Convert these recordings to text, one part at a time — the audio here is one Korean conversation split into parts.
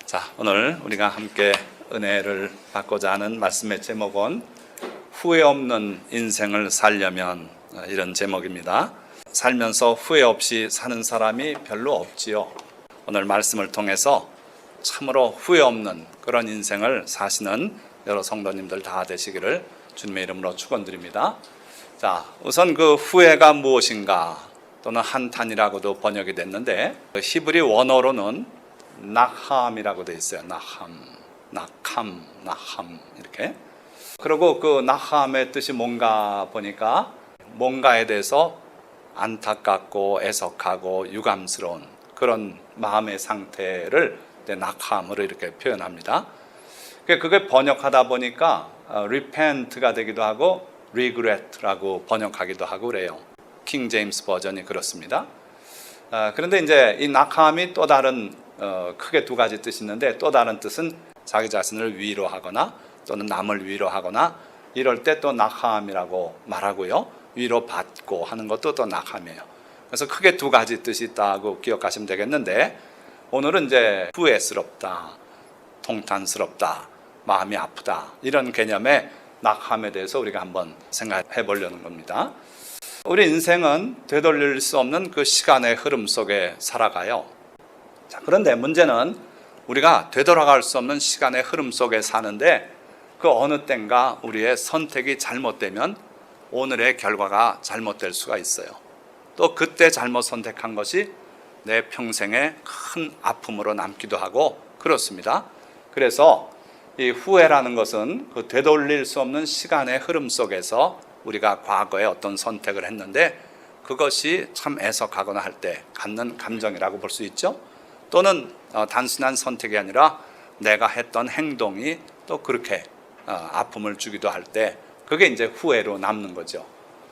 자, 오늘 우리가 함께 은혜를 받고자 하는 말씀의 제목은 후회 없는 인생을 살려면, 이런 제목입니다. 살면서 후회 없이 사는 사람이 별로 없지요. 오늘 말씀을 통해서 참으로 후회 없는 그런 인생을 사시는 여러 성도님들 다 되시기를 주님의 이름으로 축원드립니다. 자, 우선 그 후회가 무엇인가, 또는 한탄이라고도 번역이 됐는데, 히브리 원어로는 나함이라고 되어 있어요. 나함 이렇게. 그리고 그 나함의 뜻이 뭔가 보니까 뭔가에 대해서 안타깝고 애석하고 유감스러운 그런 마음의 상태를 나함으로 이렇게 표현합니다. 그게 번역하다 보니까 repent가 되기도 하고 regret라고 번역하기도 하고 그래요. 킹 제임스 버전이 그렇습니다. 그런데 이제 이 나함이 또 다른 크게 두 가지 뜻이 있는데, 또 다른 뜻은 자기 자신을 위로하거나 또는 남을 위로하거나 이럴 때 또 나함이라고 말하고요. 위로받고 하는 것도 또 나함이에요. 그래서 크게 두 가지 뜻이 있다고 기억하시면 되겠는데, 오늘은 이제 후회스럽다, 통탄스럽다, 마음이 아프다, 이런 개념의 나함에 대해서 우리가 한번 생각해 보려는 겁니다. 우리 인생은 되돌릴 수 없는 그 시간의 흐름 속에 살아가요. 자, 그런데 문제는 우리가 되돌아갈 수 없는 시간의 흐름 속에 사는데, 그 어느 땐가 우리의 선택이 잘못되면 오늘의 결과가 잘못될 수가 있어요. 또 그때 잘못 선택한 것이 내 평생에 큰 아픔으로 남기도 하고 그렇습니다. 그래서 이 후회라는 것은 그 되돌릴 수 없는 시간의 흐름 속에서 우리가 과거에 어떤 선택을 했는데 그것이 참 애석하거나 할 때 갖는 감정이라고 볼 수 있죠. 또는 단순한 선택이 아니라 내가 했던 행동이 또 그렇게 아픔을 주기도 할 때 그게 이제 후회로 남는 거죠.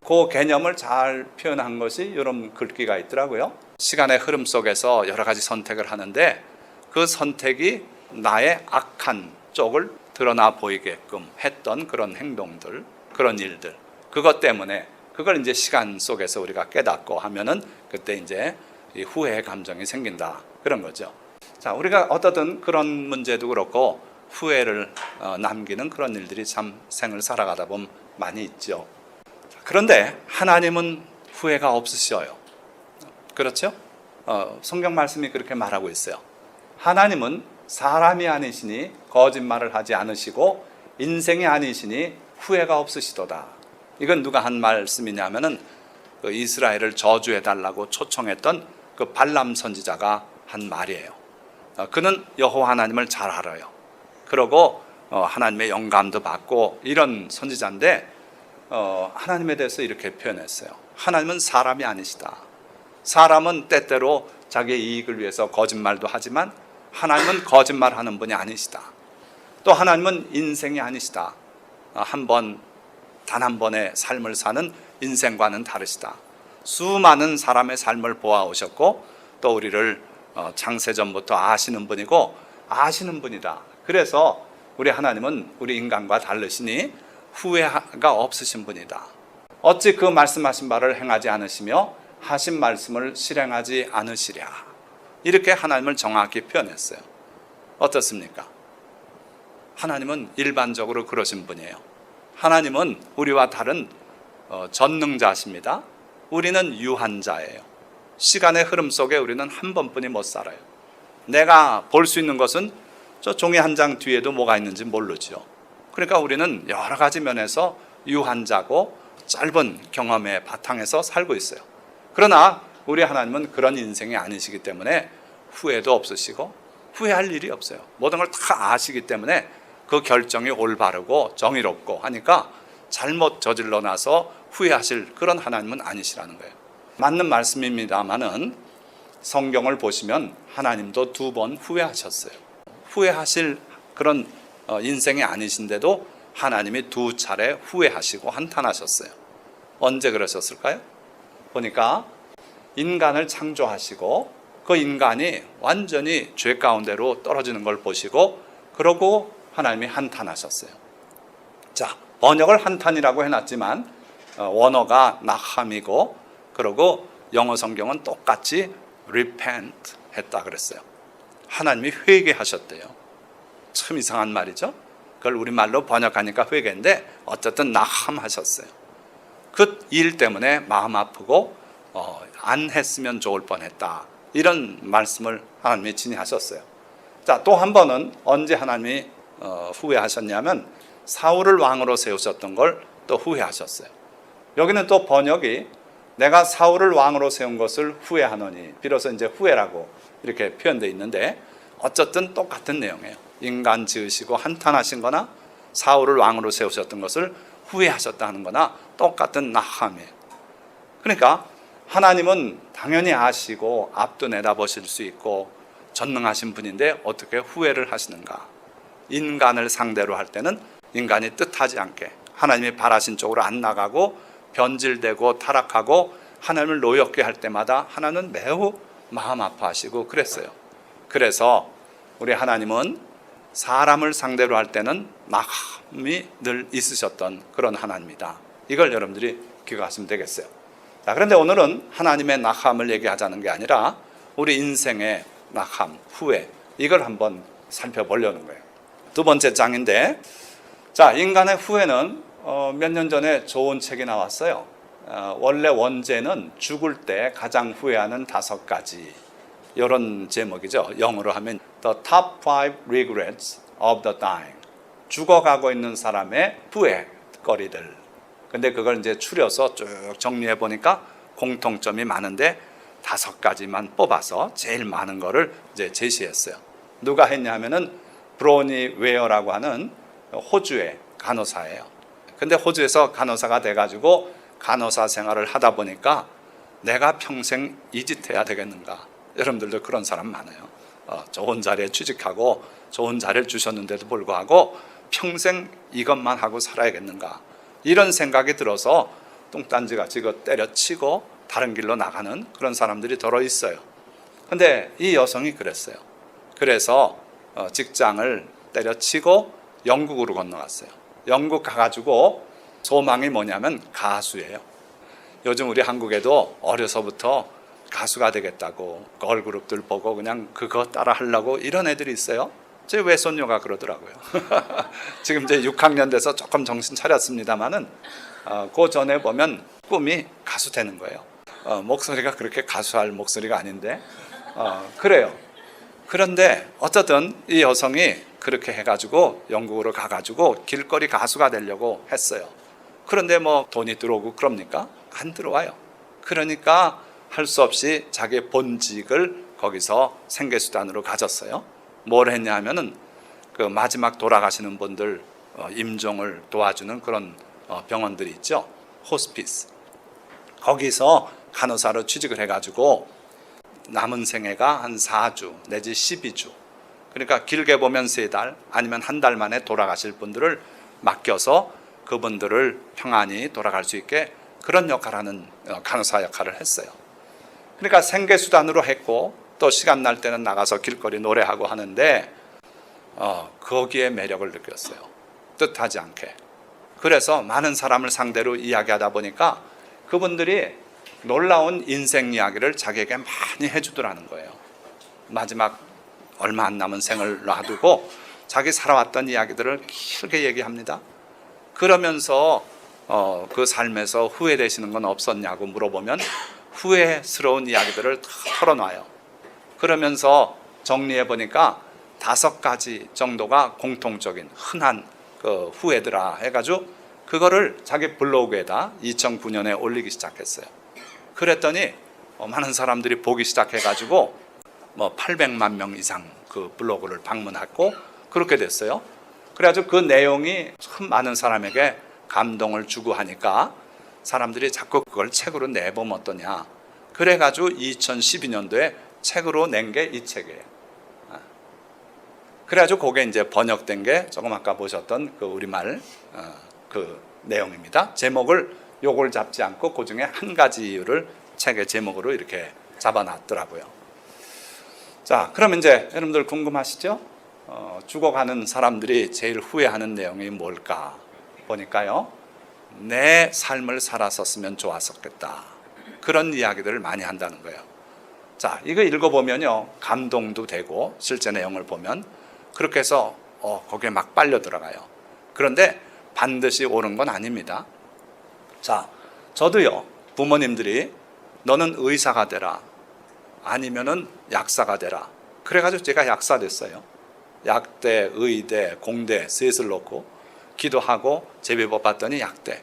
그 개념을 잘 표현한 것이 이런 글귀가 있더라고요. 시간의 흐름 속에서 여러 가지 선택을 하는데 그 선택이 나의 악한 쪽을 드러나 보이게끔 했던 그런 행동들, 그런 일들, 그것 때문에 그걸 이제 시간 속에서 우리가 깨닫고 하면은 그때 이제 이 후회의 감정이 생긴다, 그런 거죠. 자, 우리가 어떠든 그런 문제도 그렇고 후회를 남기는 그런 일들이 참 생을 살아가다 보면 많이 있죠. 그런데 하나님은 후회가 없으셔요. 그렇죠? 성경 말씀이 그렇게 말하고 있어요. 하나님은 사람이 아니시니 거짓말을 하지 않으시고 인생이 아니시니 후회가 없으시도다. 이건 누가 한 말씀이냐면은 그 이스라엘을 저주해달라고 초청했던 그 발람 선지자가 한 말이에요. 그는 여호와 하나님을 잘 알아요. 그러고 하나님의 영감도 받고 이런 선지자인데, 하나님에 대해서 이렇게 표현했어요. 하나님은 사람이 아니시다. 사람은 때때로 자기의 이익을 위해서 거짓말도 하지만 하나님은 거짓말하는 분이 아니시다. 또 하나님은 인생이 아니시다. 단 한 번의 삶을 사는 인생과는 다르시다. 수많은 사람의 삶을 보아오셨고 또 우리를 창세전부터 아시는 분이고 아시는 분이다. 그래서 우리 하나님은 우리 인간과 다르시니 후회가 없으신 분이다. 어찌 그 말씀하신 바를 행하지 않으시며 하신 말씀을 실행하지 않으시랴. 이렇게 하나님을 정확히 표현했어요. 어떻습니까? 하나님은 일반적으로 그러신 분이에요. 하나님은 우리와 다른 전능자십니다. 우리는 유한자예요. 시간의 흐름 속에 우리는 한 번뿐이 못 살아요. 내가 볼 수 있는 것은 저 종이 한 장 뒤에도 뭐가 있는지 모르죠. 그러니까 우리는 여러 가지 면에서 유한자고 짧은 경험의 바탕에서 살고 있어요. 그러나 우리 하나님은 그런 인생이 아니시기 때문에 후회도 없으시고 후회할 일이 없어요. 모든 걸 다 아시기 때문에 그 결정이 올바르고 정의롭고 하니까 잘못 저질러 나서 후회하실 그런 하나님은 아니시라는 거예요. 맞는 말씀입니다만은 성경을 보시면 하나님도 2번 후회하셨어요. 후회하실 그런 인생이 아니신데도 하나님이 2차례 후회하시고 한탄하셨어요. 언제 그러셨을까요? 보니까 인간을 창조하시고 그 인간이 완전히 죄 가운데로 떨어지는 걸 보시고 그러고 하나님이 한탄하셨어요. 자, 번역을 한탄이라고 해놨지만 원어가 나함이고 그리고 영어 성경은 똑같이 repent 했다 그랬어요. 하나님이 회개하셨대요. 참 이상한 말이죠. 그걸 우리말로 번역하니까 회개인데 어쨌든 낙함하셨어요. 그 일 때문에 마음 아프고 안 했으면 좋을 뻔했다. 이런 말씀을 하나님이 진행하셨어요. 자, 또 한 번은 언제 하나님이 후회하셨냐면 사울을 왕으로 세우셨던 걸 또 후회하셨어요. 여기는 또 번역이 내가 사울을 왕으로 세운 것을 후회하노니, 비로소 이제 후회라고 이렇게 표현되어 있는데 어쨌든 똑같은 내용이에요. 인간 지으시고 한탄하신 거나 사울을 왕으로 세우셨던 것을 후회하셨다는 거나 똑같은 낙함이에요. 그러니까 하나님은 당연히 아시고 앞도 내다보실 수 있고 전능하신 분인데 어떻게 후회를 하시는가? 인간을 상대로 할 때는 인간이 뜻하지 않게 하나님이 바라신 쪽으로 안 나가고 변질되고 타락하고 하나님을 노엽게 할 때마다 하나님은 매우 마음 아파하시고 그랬어요. 그래서 우리 하나님은 사람을 상대로 할 때는 낙함이 늘 있으셨던 그런 하나님이다. 이걸 여러분들이 기억하시면 되겠어요. 자, 그런데 오늘은 하나님의 낙함을 얘기하자는 게 아니라 우리 인생의 낙함, 후회, 이걸 한번 살펴보려는 거예요. 두 번째 장인데, 자, 인간의 후회는 몇 년 전에 좋은 책이 나왔어요. 원래 원제는 죽을 때 가장 후회하는 5가지, 이런 제목이죠. 영어로 하면 The Top 5 Regrets of the Dying. 죽어가고 있는 사람의 후회거리들. 근데 그걸 이제 추려서 쭉 정리해 보니까 공통점이 많은데 5가지만 뽑아서 제일 많은 거를 이제 제시했어요. 누가 했냐면은 브로니 웨어라고 하는 호주의 간호사예요. 근데 호주에서 간호사가 돼가지고 간호사 생활을 하다 보니까 내가 평생 이 짓 해야 되겠는가? 여러분들도 그런 사람 많아요. 좋은 자리에 취직하고 좋은 자리를 주셨는데도 불구하고 평생 이것만 하고 살아야겠는가? 이런 생각이 들어서 뚱딴지같이 이거 때려치고 다른 길로 나가는 그런 사람들이 더러 있어요. 근데 이 여성이 그랬어요. 그래서 직장을 때려치고 영국으로 건너갔어요. 영국 가가지고 소망이 뭐냐면 가수예요. 요즘 우리 한국에도 어려서부터 가수가 되겠다고 걸그룹들 보고 그냥 그거 따라 하려고 이런 애들이 있어요. 제 외손녀가 그러더라고요. 지금 이제 6학년 돼서 조금 정신 차렸습니다만은 그 전에 보면 꿈이 가수 되는 거예요. 목소리가 그렇게 가수할 목소리가 아닌데 그래요. 그런데 어쨌든 이 여성이 그렇게 해가지고 영국으로 가가지고 길거리 가수가 되려고 했어요. 그런데 뭐 돈이 들어오고 그럽니까? 안 들어와요. 그러니까 할 수 없이 자기의 본직을 거기서 생계수단으로 가졌어요. 뭘 했냐 하면은 그 마지막 돌아가시는 분들 임종을 도와주는 그런 병원들이 있죠. 호스피스. 거기서 간호사로 취직을 해가지고 남은 생애가 한 4주 내지 12주, 그러니까 길게 보면 3달 아니면 한 달 만에 돌아가실 분들을 맡겨서 그분들을 평안히 돌아갈 수 있게 그런 역할을 하는 간호사 역할을 했어요. 그러니까 생계수단으로 했고 또 시간 날 때는 나가서 길거리 노래하고 하는데 거기에 매력을 느꼈어요. 뜻하지 않게. 그래서 많은 사람을 상대로 이야기하다 보니까 그분들이 놀라운 인생 이야기를 자기에게 많이 해주더라는 거예요. 마지막 얼마 안 남은 생을 놔두고 자기 살아왔던 이야기들을 길게 얘기합니다. 그러면서 그 삶에서 후회되시는 건 없었냐고 물어보면 후회스러운 이야기들을 다 털어놔요. 그러면서 정리해 보니까 5가지 정도가 공통적인 흔한 그 후회더라 해가지고 그거를 자기 블로그에다 2009년에 올리기 시작했어요. 그랬더니 많은 사람들이 보기 시작해가지고 뭐 800만 명 이상 그 블로그를 방문했고 그렇게 됐어요. 그래가지고 그 내용이 참 많은 사람에게 감동을 주고 하니까 사람들이 자꾸 그걸 책으로 내보면 어떠냐. 그래가지고 2012년도에 책으로 낸 게 이 책이에요. 그래가지고 그게 이제 번역된 게 조금 아까 보셨던 그 우리말 그 내용입니다. 제목을 요걸 잡지 않고 그 중에 한 가지 이유를 책의 제목으로 이렇게 잡아놨더라고요. 자, 그럼 이제 여러분들 궁금하시죠? 죽어가는 사람들이 제일 후회하는 내용이 뭘까 보니까요. 내 삶을 살았었으면 좋았었겠다. 그런 이야기들을 많이 한다는 거예요. 자, 이거 읽어보면요, 감동도 되고 실제 내용을 보면 그렇게 해서 거기에 막 빨려 들어가요. 그런데 반드시 옳은 건 아닙니다. 자, 저도요, 부모님들이 너는 의사가 되라, 아니면은 약사가 되라, 그래가지고 제가 약사 됐어요. 약대, 의대, 공대 셋을 놓고 기도하고 제비 뽑았더니 약대.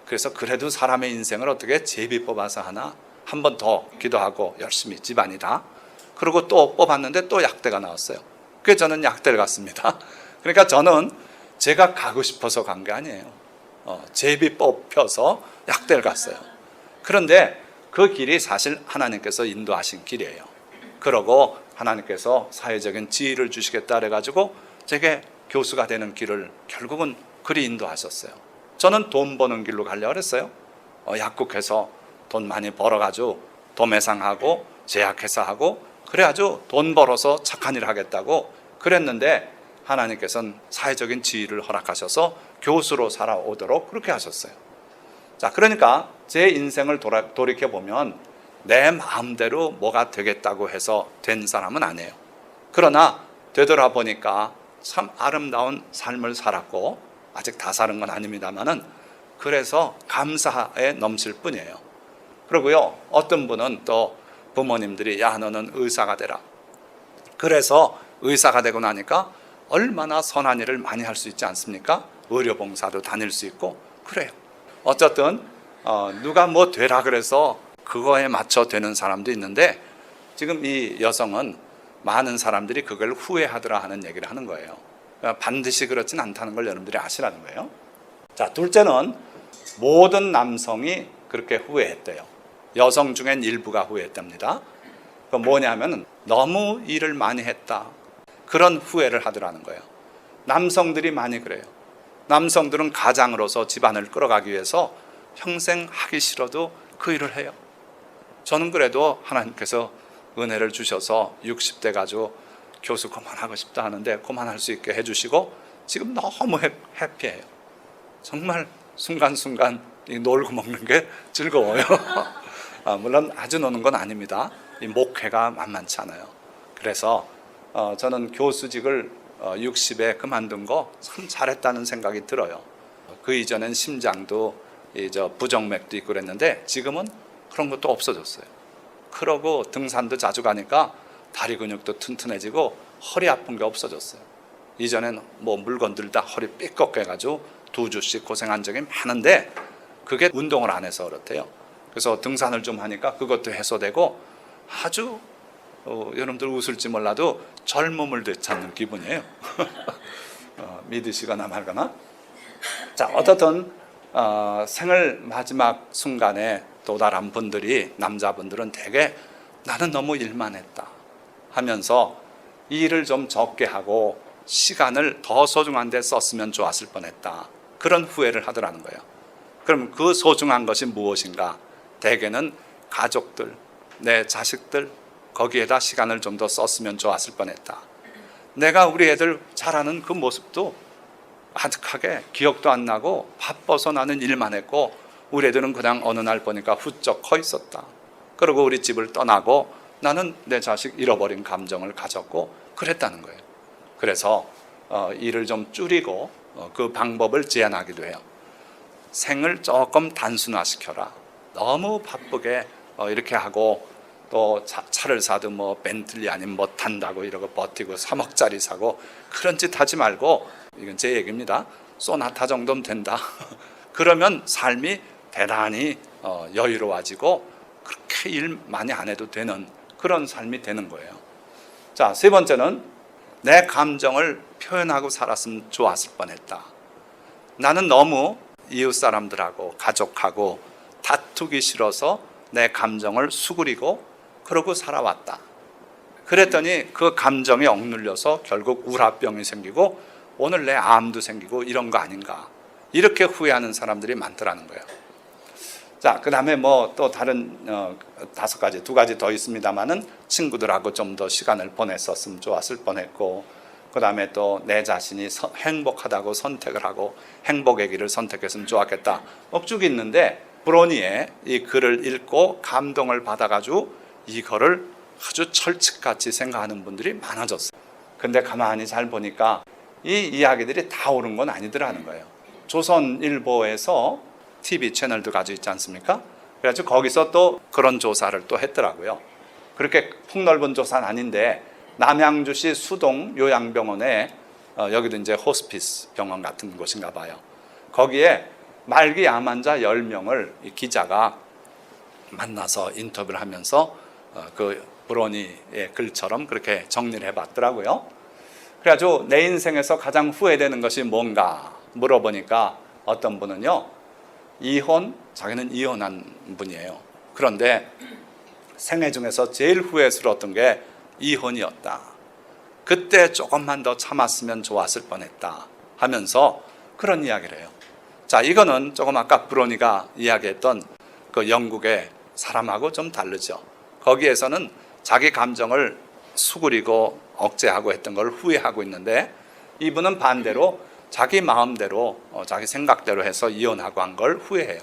그래서 그래도 사람의 인생을 어떻게 제비 뽑아서 하나, 한 번 더 기도하고 열심히 집안이다. 그리고 또 뽑았는데 또 약대가 나왔어요. 그래서 저는 약대를 갔습니다. 그러니까 저는 제가 가고 싶어서 간 게 아니에요. 제비 뽑혀서 약대를 갔어요. 그런데 그 길이 사실 하나님께서 인도하신 길이에요. 그러고 하나님께서 사회적인 지위를 주시겠다 그래가지고 제게 교수가 되는 길을 결국은 그리 인도하셨어요. 저는 돈 버는 길로 가려고 그랬어요. 약국해서 돈 많이 벌어가지고 도매상하고 제약회사 하고 그래가지고 돈 벌어서 착한 일 하겠다고 그랬는데 하나님께서는 사회적인 지위를 허락하셔서 교수로 살아오도록 그렇게 하셨어요. 자, 그러니까 제 인생을 돌이켜보면 내 마음대로 뭐가 되겠다고 해서 된 사람은 아니에요. 그러나 되돌아보니까 참 아름다운 삶을 살았고, 아직 다 사는 건 아닙니다만은 그래서 감사에 넘칠 뿐이에요. 그리고요, 어떤 분은 또 부모님들이 야, 너는 의사가 되라. 그래서 의사가 되고 나니까 얼마나 선한 일을 많이 할 수 있지 않습니까? 의료봉사도 다닐 수 있고 그래요. 어쨌든 누가 뭐 되라 그래서 그거에 맞춰 되는 사람도 있는데, 지금 이 여성은 많은 사람들이 그걸 후회하더라 하는 얘기를 하는 거예요. 반드시 그렇진 않다는 걸 여러분들이 아시라는 거예요. 자, 둘째는 모든 남성이 그렇게 후회했대요. 여성 중엔 일부가 후회했답니다. 그 뭐냐면 너무 일을 많이 했다, 그런 후회를 하더라는 거예요. 남성들이 많이 그래요. 남성들은 가장으로서 집안을 끌어가기 위해서 평생 하기 싫어도 그 일을 해요. 저는 그래도 하나님께서 은혜를 주셔서 60대 가지고 교수 그만하고 싶다 하는데 그만할 수 있게 해주시고 지금 너무 해피해요. 정말 순간순간 놀고 먹는 게 즐거워요. 물론 아주 노는 건 아닙니다. 이 목회가 만만치 않아요. 그래서 저는 교수직을 60에 그만둔 거 참 잘했다는 생각이 들어요. 그 이전엔 심장도 부정맥도 있고 그랬는데 지금은 그런 것도 없어졌어요. 그러고 등산도 자주 가니까 다리 근육도 튼튼해지고 허리 아픈 게 없어졌어요. 이전엔 뭐 물건 들다 허리 삐걱 해가지고 2주씩 고생한 적이 많은데 그게 운동을 안 해서 그렇대요. 그래서 등산을 좀 하니까 그것도 해소되고 아주 여러분들 웃을지 몰라도 젊음을 되찾는 기분이에요. 믿으시거나 말거나. 자, 어떻든 생을 마지막 순간에 도달한 분들이, 남자분들은 대개 나는 너무 일만 했다 하면서 일을 좀 적게 하고 시간을 더 소중한 데 썼으면 좋았을 뻔했다, 그런 후회를 하더라는 거예요. 그럼 그 소중한 것이 무엇인가? 대개는 가족들, 내 자식들, 거기에다 시간을 좀 더 썼으면 좋았을 뻔했다. 내가 우리 애들 잘하는 그 모습도 아득하게 기억도 안 나고 바빠서 나는 일만 했고 우리 애들은 그냥 어느 날 보니까 훌쩍 커 있었다. 그리고 우리 집을 떠나고 나는 내 자식 잃어버린 감정을 가졌고 그랬다는 거예요. 그래서 일을 좀 줄이고 그 방법을 제안하기도 해요. 생을 조금 단순화시켜라. 너무 바쁘게 이렇게 하고 또 차를 사도 뭐 벤틀리 아니면 뭐 탄다고 이러고 버티고 3억짜리 사고 그런 짓 하지 말고, 이건 제 얘기입니다. 소나타 정도면 된다. 그러면 삶이 대단히 여유로워지고 그렇게 일 많이 안 해도 되는 그런 삶이 되는 거예요. 자, 세 번째는 내 감정을 표현하고 살았으면 좋았을 뻔했다. 나는 너무 이웃 사람들하고 가족하고 다투기 싫어서 내 감정을 수그리고 그러고 살아왔다. 그랬더니 그 감정에 억눌려서 결국 우라병이 생기고 오늘 내 암도 생기고 이런 거 아닌가, 이렇게 후회하는 사람들이 많더라는 거예요. 자, 그 다음에 뭐 또 다른 5가지, 2가지 더 있습니다만은 친구들하고 좀 더 시간을 보냈었으면 좋았을 뻔했고, 그 다음에 또 내 자신이 행복하다고 선택을 하고 행복의 길을 선택했으면 좋았겠다, 쭉 있는데 브로니의 이 글을 읽고 감동을 받아가지고 이거를 아주 철칙같이 생각하는 분들이 많아졌어요. 근데 가만히 잘 보니까 이 이야기들이 다 옳은 건 아니더라는 거예요. 조선일보에서 TV 채널도 가지고 있지 않습니까? 그래가지고 거기서 또 그런 조사를 또 했더라고요. 그렇게 폭넓은 조사는 아닌데 남양주시 수동 요양병원에 여기도 이제 호스피스 병원 같은 곳인가 봐요. 거기에 말기 암 환자 10명을 이 기자가 만나서 인터뷰를 하면서 그 브로니의 글처럼 그렇게 정리를 해봤더라고요. 그래가지고 내 인생에서 가장 후회되는 것이 뭔가 물어보니까 어떤 분은요, 이혼, 자기는 이혼한 분이에요. 그런데 생애 중에서 제일 후회스러웠던 게 이혼이었다. 그때 조금만 더 참았으면 좋았을 뻔했다 하면서 그런 이야기를 해요. 자, 이거는 조금 아까 브로니가 이야기했던 그 영국의 사람하고 좀 다르죠. 거기에서는 자기 감정을 수그리고 억제하고 했던 걸 후회하고 있는데, 이분은 반대로 자기 마음대로 자기 생각대로 해서 이혼하고 한 걸 후회해요.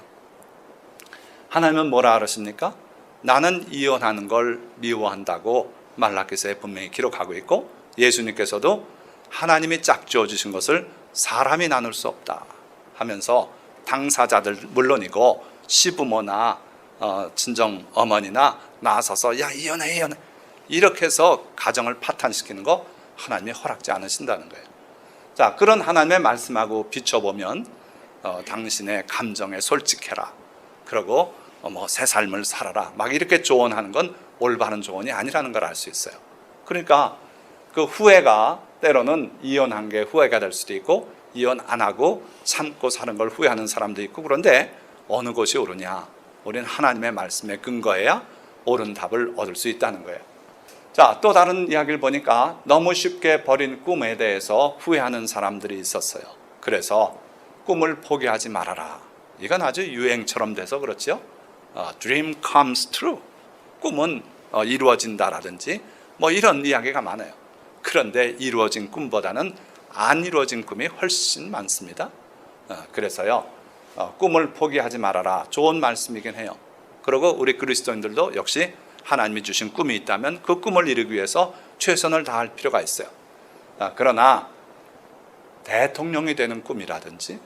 하나님은 뭐라 그러십니까? 나는 이혼하는 걸 미워한다고 말라기서에 분명히 기록하고 있고, 예수님께서도 하나님이 짝지어 주신 것을 사람이 나눌 수 없다 하면서 당사자들 물론이고 시부모나 친정 어머니나 나서서 야 이혼해 이렇게 해서 가정을 파탄시키는 거 하나님이 허락지 않으신다는 거예요. 자, 그런 하나님의 말씀하고 비춰보면 당신의 감정에 솔직해라, 그리고 새 삶을 살아라 막 이렇게 조언하는 건 올바른 조언이 아니라는 걸 알 수 있어요. 그러니까 그 후회가 때로는 이혼한 게 후회가 될 수도 있고, 이혼 안 하고 참고 사는 걸 후회하는 사람도 있고, 그런데 어느 것이 옳으냐? 우리는 하나님의 말씀에 근거해야 옳은 답을 얻을 수 있다는 거예요. 자, 또 다른 이야기를 보니까 너무 쉽게 버린 꿈에 대해서 후회하는 사람들이 있었어요. 그래서 꿈을 포기하지 말아라. 이건 아주 유행처럼 돼서 그렇죠. Dream comes true. 꿈은 이루어진다라든지 뭐 이런 이야기가 많아요. 그런데 이루어진 꿈보다는 안 이루어진 꿈이 훨씬 많습니다. 그래서요, 꿈을 포기하지 말아라. 좋은 말씀이긴 해요. 그리고 우리 그리스도인들도 역시 하나님이 주신 꿈이 있다면 그 꿈을 이루기 위해서 최선을 다할 필요가 있어요. 그러나 대통령이 되는 꿈이라든지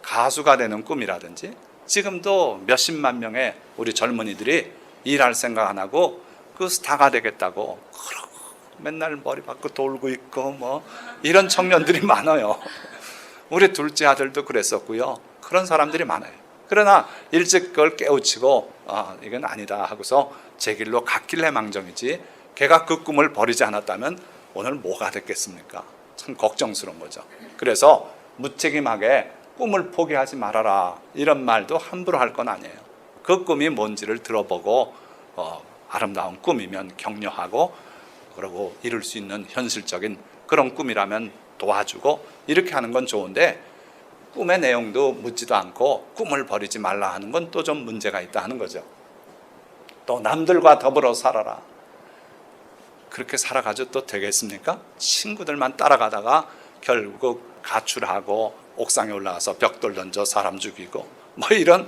가수가 되는 꿈이라든지, 지금도 몇십만 명의 우리 젊은이들이 일할 생각 안 하고 그 스타가 되겠다고 그러고 맨날 머리 받고 돌고 있고 뭐 이런 청년들이 많아요. 우리 둘째 아들도 그랬었고요. 그런 사람들이 많아요. 그러나 일찍 그걸 깨우치고 이건 아니다 하고서 제 길로 갔길래 망정이지, 걔가 그 꿈을 버리지 않았다면 오늘 뭐가 됐겠습니까? 참 걱정스러운 거죠. 그래서 무책임하게 꿈을 포기하지 말아라 이런 말도 함부로 할 건 아니에요. 그 꿈이 뭔지를 들어보고 아름다운 꿈이면 격려하고, 그리고 이룰 수 있는 현실적인 그런 꿈이라면 도와주고 이렇게 하는 건 좋은데, 꿈의 내용도 묻지도 않고 꿈을 버리지 말라 하는 건 또 좀 문제가 있다 하는 거죠. 또 남들과 더불어 살아라. 그렇게 살아가지고 또 되겠습니까? 친구들만 따라가다가 결국 가출하고 옥상에 올라가서 벽돌 던져 사람 죽이고 뭐 이런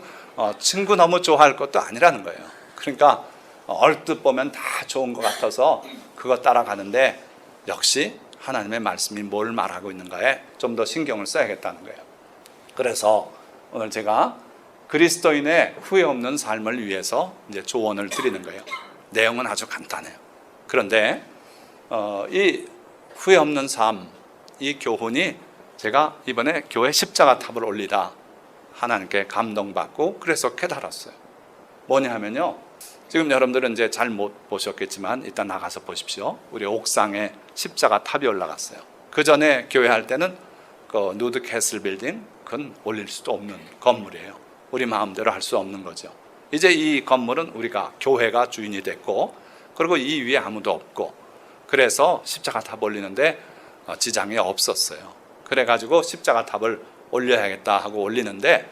친구 너무 좋아할 것도 아니라는 거예요. 그러니까 얼뜻 보면 다 좋은 것 같아서 그거 따라가는데, 역시 하나님의 말씀이 뭘 말하고 있는가에 좀 더 신경을 써야겠다는 거예요. 그래서 오늘 제가 그리스도인의 후회 없는 삶을 위해서 이제 조언을 드리는 거예요. 내용은 아주 간단해요. 그런데 이 후회 없는 삶, 이 교훈이 제가 이번에 교회 십자가 탑을 올리다 하나님께 감동받고 그래서 깨달았어요. 뭐냐 하면요, 지금 여러분들은 이제 잘 못 보셨겠지만 일단 나가서 보십시오. 우리 옥상에 십자가 탑이 올라갔어요. 그 전에 교회 할 때는 그 누드 캐슬 빌딩, 그건 올릴 수도 없는 건물이에요. 우리 마음대로 할 수 없는 거죠. 이제 이 건물은 우리가 교회가 주인이 됐고, 그리고 이 위에 아무도 없고, 그래서 십자가 탑 올리는데 지장이 없었어요. 그래가지고 십자가 탑을 올려야겠다 하고 올리는데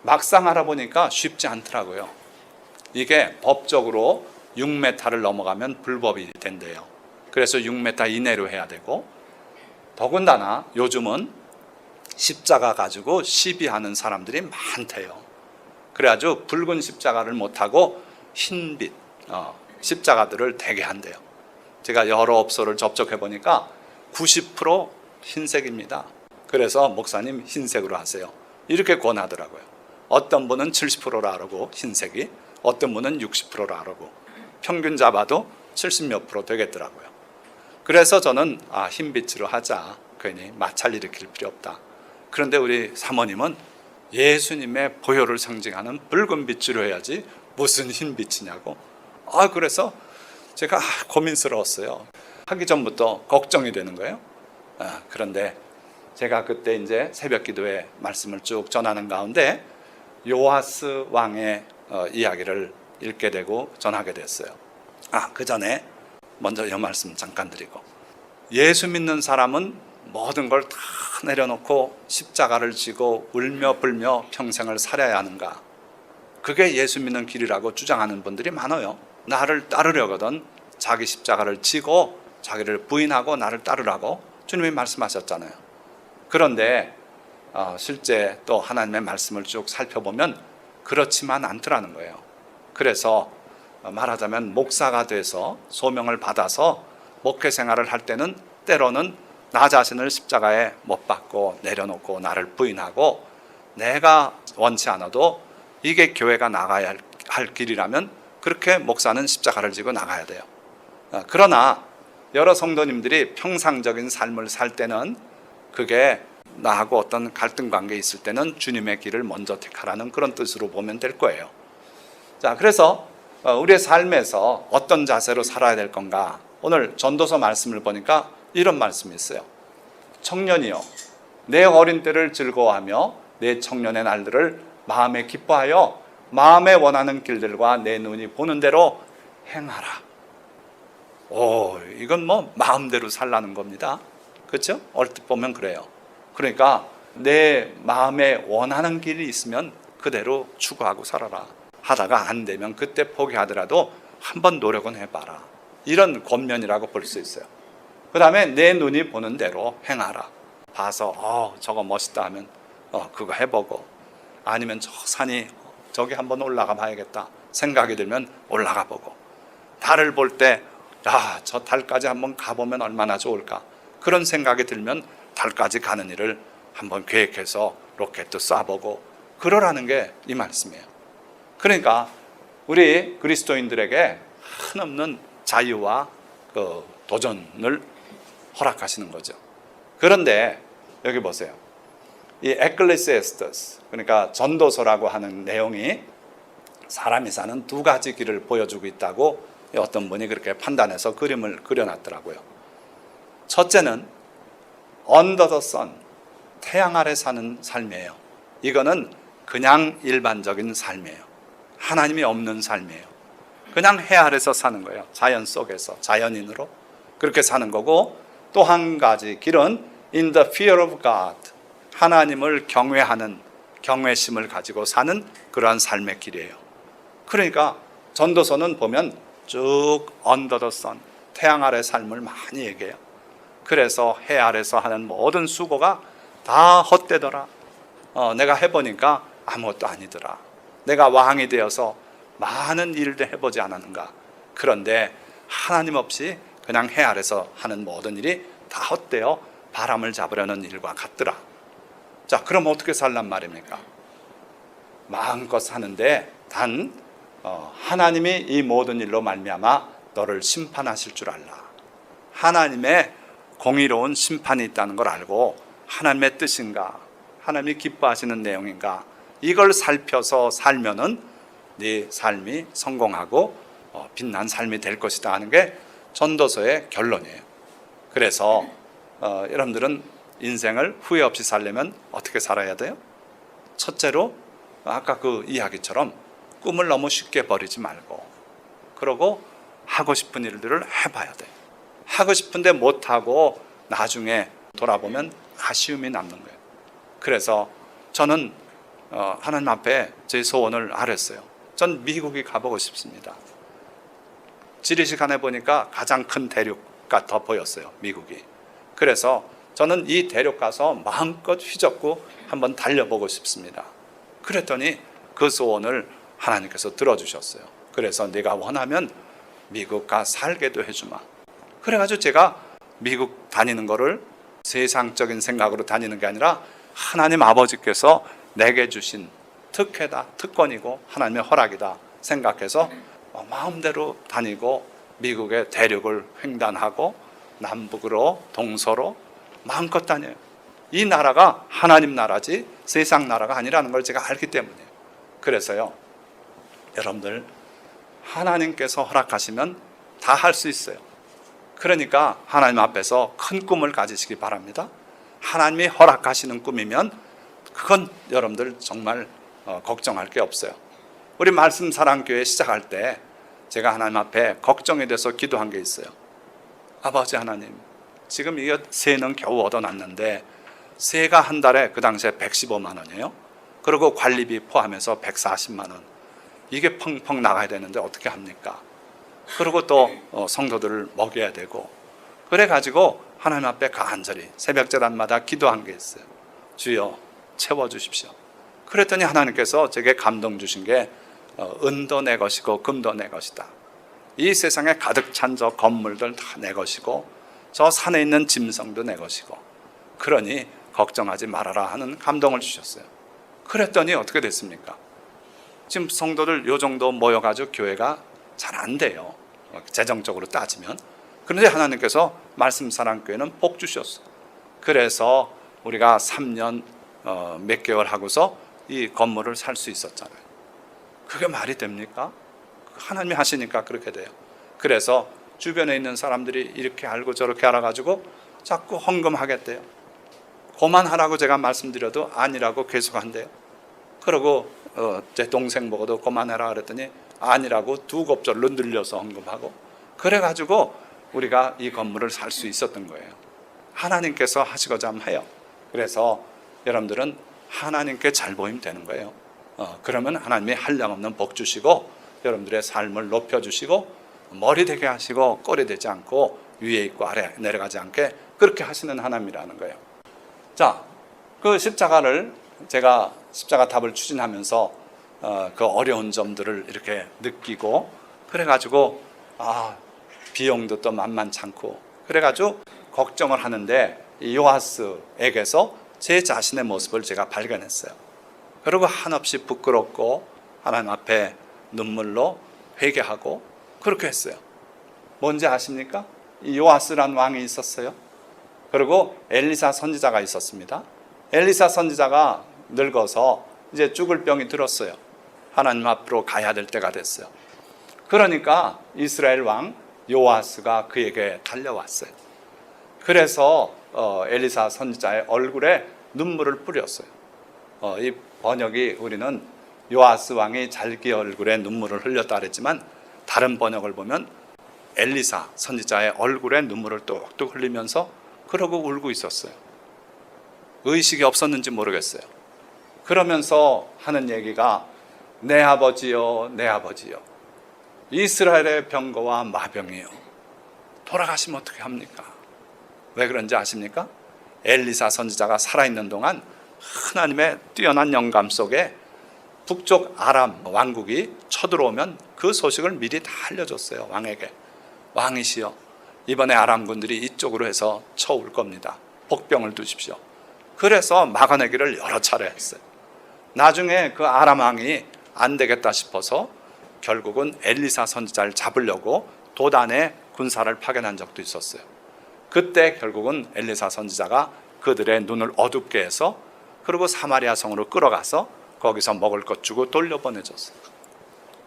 막상 알아보니까 쉽지 않더라고요. 이게 법적으로 6m를 넘어가면 불법이 된대요. 그래서 6m 이내로 해야 되고, 더군다나 요즘은 십자가 가지고 시비하는 사람들이 많대요. 그래가지고 붉은 십자가를 못하고 흰빛 십자가들을 대게 한대요. 제가 여러 업소를 접촉해 보니까 90% 흰색입니다. 그래서 목사님 흰색으로 하세요. 이렇게 권하더라고요. 어떤 분은 70%라 그러고 흰색이, 어떤 분은 60%라 그러고 평균 잡아도 70몇 프로 되겠더라고요. 그래서 저는 흰빛으로 하자. 괜히 마찰 일으킬 필요 없다. 그런데 우리 사모님은 예수님의 보혈을 상징하는 붉은 빛으로 해야지 무슨 흰빛이냐고. 그래서 제가 고민스러웠어요. 하기 전부터 걱정이 되는 거예요. 그런데 제가 그때 이제 새벽 기도에 말씀을 쭉 전하는 가운데 요아스 왕의 이야기를 읽게 되고 전하게 됐어요. 그 전에 먼저 이 말씀 잠깐 드리고, 예수 믿는 사람은 모든 걸 다 내려놓고 십자가를 지고 울며 불며 평생을 살아야 하는가? 그게 예수 믿는 길이라고 주장하는 분들이 많아요. 나를 따르려거든 자기 십자가를 지고 자기를 부인하고 나를 따르라고 주님이 말씀하셨잖아요. 그런데 실제 또 하나님의 말씀을 쭉 살펴보면 그렇지만 않더라는 거예요. 그래서 말하자면 목사가 돼서 소명을 받아서 목회 생활을 할 때는 때로는 나 자신을 십자가에 못 박고 내려놓고 나를 부인하고, 내가 원치 않아도 이게 교회가 나가야 할 길이라면 그렇게 목사는 십자가를 지고 나가야 돼요. 그러나 여러 성도님들이 평상적인 삶을 살 때는, 그게 나하고 어떤 갈등 관계에 있을 때는 주님의 길을 먼저 택하라는 그런 뜻으로 보면 될 거예요. 자, 그래서 우리의 삶에서 어떤 자세로 살아야 될 건가? 오늘 전도서 말씀을 보니까 이런 말씀이 있어요. 청년이여, 내 어린 때를 즐거워하며 내 청년의 날들을 마음에 기뻐하여 마음에 원하는 길들과 내 눈이 보는 대로 행하라. 이건 마음대로 살라는 겁니다. 그렇죠? 얼핏 보면 그래요. 그러니까 내 마음에 원하는 길이 있으면 그대로 추구하고 살아라. 하다가 안 되면 그때 포기하더라도 한번 노력은 해봐라. 이런 권면이라고 볼 수 있어요. 그 다음에 내 눈이 보는 대로 행하라. 봐서 저거 멋있다 하면 그거 해보고, 아니면 저 산이 저기 한번 올라가 봐야겠다 생각이 들면 올라가 보고, 달을 볼 때 저 달까지 한번 가보면 얼마나 좋을까, 그런 생각이 들면 달까지 가는 일을 한번 계획해서 로켓도 쏴보고 그러라는 게 이 말씀이에요. 그러니까 우리 그리스도인들에게 한없는 자유와 도전을 허락하시는 거죠. 그런데 여기 보세요. 이 에클레시에스토스, 그러니까 전도서라고 하는 내용이 사람이 사는 두 가지 길을 보여주고 있다고 어떤 분이 그렇게 판단해서 그림을 그려놨더라고요. 첫째는 under the sun, 태양 아래 사는 삶이에요. 이거는 그냥 일반적인 삶이에요. 하나님이 없는 삶이에요. 그냥 해 아래서 사는 거예요. 자연 속에서, 자연인으로 그렇게 사는 거고, 또 한 가지 길은 in the fear of God, 하나님을 경외하는 경외심을 가지고 사는 그러한 삶의 길이에요. 그러니까 전도서는 보면 쭉 under the sun, 태양 아래 삶을 많이 얘기해요. 그래서 해 아래서 하는 모든 수고가 다 헛되더라. 내가 해보니까 아무것도 아니더라. 내가 왕이 되어서 많은 일들 해보지 않았는가. 그런데 하나님 없이 그냥 해 아래서 하는 모든 일이 다 헛되어 바람을 잡으려는 일과 같더라. 자, 그럼 어떻게 살란 말입니까? 마음껏 사는데 단 하나님이 이 모든 일로 말미암아 너를 심판하실 줄 알라. 하나님의 공의로운 심판이 있다는 걸 알고 하나님의 뜻인가, 하나님이 기뻐하시는 내용인가, 이걸 살펴서 살면은 네 삶이 성공하고 빛난 삶이 될 것이다 하는 게 전도서의 결론이에요. 그래서 여러분들은 인생을 후회 없이 살려면 어떻게 살아야 돼요? 첫째로 아까 그 이야기처럼 꿈을 너무 쉽게 버리지 말고, 그러고 하고 싶은 일들을 해봐야 돼. 하고 싶은데 못하고 나중에 돌아보면 아쉬움이 남는 거예요. 그래서 저는 하나님 앞에 제 소원을 아랬어요. 전 미국이 가보고 싶습니다. 지리시간에 보니까 가장 큰 대륙가 더 보였어요, 미국이. 그래서 저는 이 대륙 가서 마음껏 휘젓고 한번 달려보고 싶습니다. 그랬더니 그 소원을 하나님께서 들어주셨어요. 그래서 네가 원하면 미국 가 살게도 해주마. 그래가지고 제가 미국 다니는 거를 세상적인 생각으로 다니는 게 아니라 하나님 아버지께서 내게 주신 특혜다, 특권이고 하나님의 허락이다 생각해서 마음대로 다니고 미국의 대륙을 횡단하고 남북으로 동서로 마음껏 다녀요. 이 나라가 하나님 나라지 세상 나라가 아니라는 걸 제가 알기 때문이에요. 그래서요, 여러분들 하나님께서 허락하시면 다 할 수 있어요. 그러니까 하나님 앞에서 큰 꿈을 가지시기 바랍니다. 하나님이 허락하시는 꿈이면 그건 여러분들 정말 걱정할 게 없어요. 우리 말씀사랑교회 시작할 때 제가 하나님 앞에 걱정이 돼서 기도한 게 있어요. 아버지 하나님, 지금 이거 세는 겨우 얻어놨는데 세가 한 달에 그 당시에 115만 원이에요. 그리고 관리비 포함해서 140만 원. 이게 펑펑 나가야 되는데 어떻게 합니까? 그리고 또 성도들을 먹여야 되고, 그래가지고 하나님 앞에 간절히 새벽제단마다 기도한 게 있어요. 주여 채워주십시오. 그랬더니 하나님께서 제게 감동 주신 게 은도 내 것이고 금도 내 것이다. 이 세상에 가득 찬 저 건물들 다 내 것이고 저 산에 있는 짐승도 내 것이고, 그러니 걱정하지 말아라 하는 감동을 주셨어요. 그랬더니 어떻게 됐습니까? 지금 성도들 요 정도 모여가지고 교회가 잘 안 돼요, 재정적으로 따지면. 그런데 하나님께서 말씀사랑교회는 복 주셨어요. 그래서 우리가 3년 몇 개월 하고서 이 건물을 살 수 있었잖아요. 그게 말이 됩니까? 하나님이 하시니까 그렇게 돼요. 그래서 주변에 있는 사람들이 이렇게 알고 저렇게 알아가지고 자꾸 헌금하겠대요. 그만하라고 제가 말씀드려도 아니라고 계속한대요. 그리고 제 동생 보고도 그만해라 그랬더니 아니라고 두 곱절로 늘려서 헌금하고, 그래가지고 우리가 이 건물을 살 수 있었던 거예요. 하나님께서 하시고자 하면 해요. 그래서 여러분들은 하나님께 잘 보이면 되는 거예요. 그러면 하나님이 한량없는 복 주시고 여러분들의 삶을 높여주시고 머리 되게 하시고 꼬리 되지 않고 위에 있고 아래 내려가지 않게 그렇게 하시는 하나님이라는 거예요. 자, 그 십자가를 제가 십자가 답을 추진하면서 그 어려운 점들을 이렇게 느끼고, 그래가지고 비용도 또 만만찮고, 그래가지고 걱정을 하는데 이 요아스에게서 제 자신의 모습을 제가 발견했어요. 그리고 한없이 부끄럽고 하나님 앞에 눈물로 회개하고 그렇게 했어요. 뭔지 아십니까? 이 요아스란 왕이 있었어요. 그리고 엘리사 선지자가 있었습니다. 엘리사 선지자가 늙어서 이제 죽을 병이 들었어요. 하나님 앞으로 가야 될 때가 됐어요. 그러니까 이스라엘 왕 요아스가 그에게 달려왔어요. 그래서 엘리사 선지자의 얼굴에 눈물을 뿌렸어요. 이 번역이 우리는 요아스 왕이 자기 얼굴에 눈물을 흘렸다 그랬지만, 다른 번역을 보면 엘리사 선지자의 얼굴에 눈물을 뚝뚝 흘리면서 그러고 울고 있었어요. 의식이 없었는지 모르겠어요. 그러면서 하는 얘기가 내 아버지요, 내 아버지요, 이스라엘의 병거와 마병이요, 돌아가시면 어떻게 합니까? 왜 그런지 아십니까? 엘리사 선지자가 살아있는 동안 하나님의 뛰어난 영감 속에 북쪽 아람 왕국이 쳐들어오면 그 소식을 미리 다 알려줬어요. 왕에게. 왕이시여, 이번에 아람군들이 이쪽으로 해서 쳐올 겁니다. 복병을 두십시오. 그래서 막아내기를 여러 차례 했어요. 나중에 그 아람 왕이 안 되겠다 싶어서 결국은 엘리사 선지자를 잡으려고 도단에 군사를 파견한 적도 있었어요. 그때 결국은 엘리사 선지자가 그들의 눈을 어둡게 해서 그리고 사마리아 성으로 끌어가서 거기서 먹을 것 주고 돌려보내줬어요.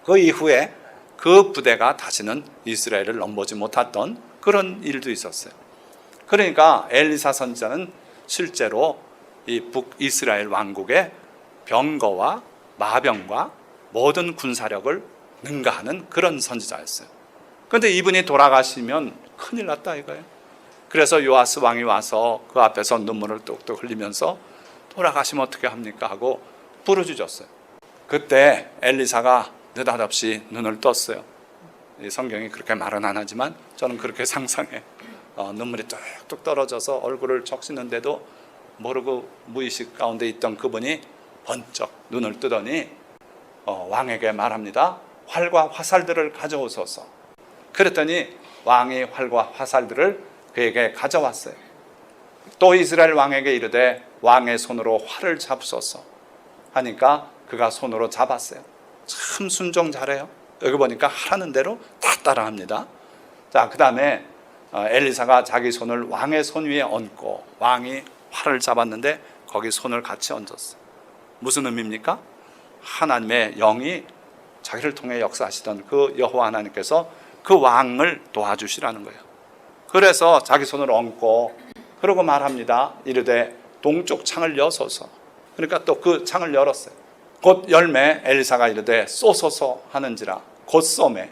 그 이후에 그 부대가 다시는 이스라엘을 넘보지 못했던 그런 일도 있었어요. 그러니까 엘리사 선지자는 실제로 이 북이스라엘 왕국의 병거와 마병과 모든 군사력을 능가하는 그런 선지자였어요. 그런데 이분이 돌아가시면 큰일 났다 이거예요. 그래서 요아스 왕이 와서 그 앞에서 눈물을 뚝뚝 흘리면서 돌아가시면 어떻게 합니까 하고 부르짖었어요. 그때 엘리사가 느닷없이 눈을 떴어요. 이 성경이 그렇게 말은 안 하지만 저는 그렇게 상상해. 눈물이 뚝뚝 떨어져서 얼굴을 적시는데도 모르고 무의식 가운데 있던 그분이 번쩍 눈을 뜨더니 왕에게 말합니다. 활과 화살들을 가져오소서. 그랬더니 왕이 활과 화살들을 그에게 가져왔어요. 또 이스라엘 왕에게 이르되 왕의 손으로 활을 잡소서 하니까 그가 손으로 잡았어요. 참 순종 잘해요. 여기 보니까 하라는 대로 다 따라합니다. 자, 그 다음에 엘리사가 자기 손을 왕의 손 위에 얹고 왕이 활을 잡았는데 거기 손을 같이 얹었어요. 무슨 의미입니까? 하나님의 영이 자기를 통해 역사하시던 그 여호와 하나님께서 그 왕을 도와주시라는 거예요. 그래서 자기 손을 얹고 그러고 말합니다. 이르되 동쪽 창을 여소서. 그러니까 또 그 창을 열었어요. 곧 열매 엘리사가 이르되 쏘소서 하는지라 곧 쏘매.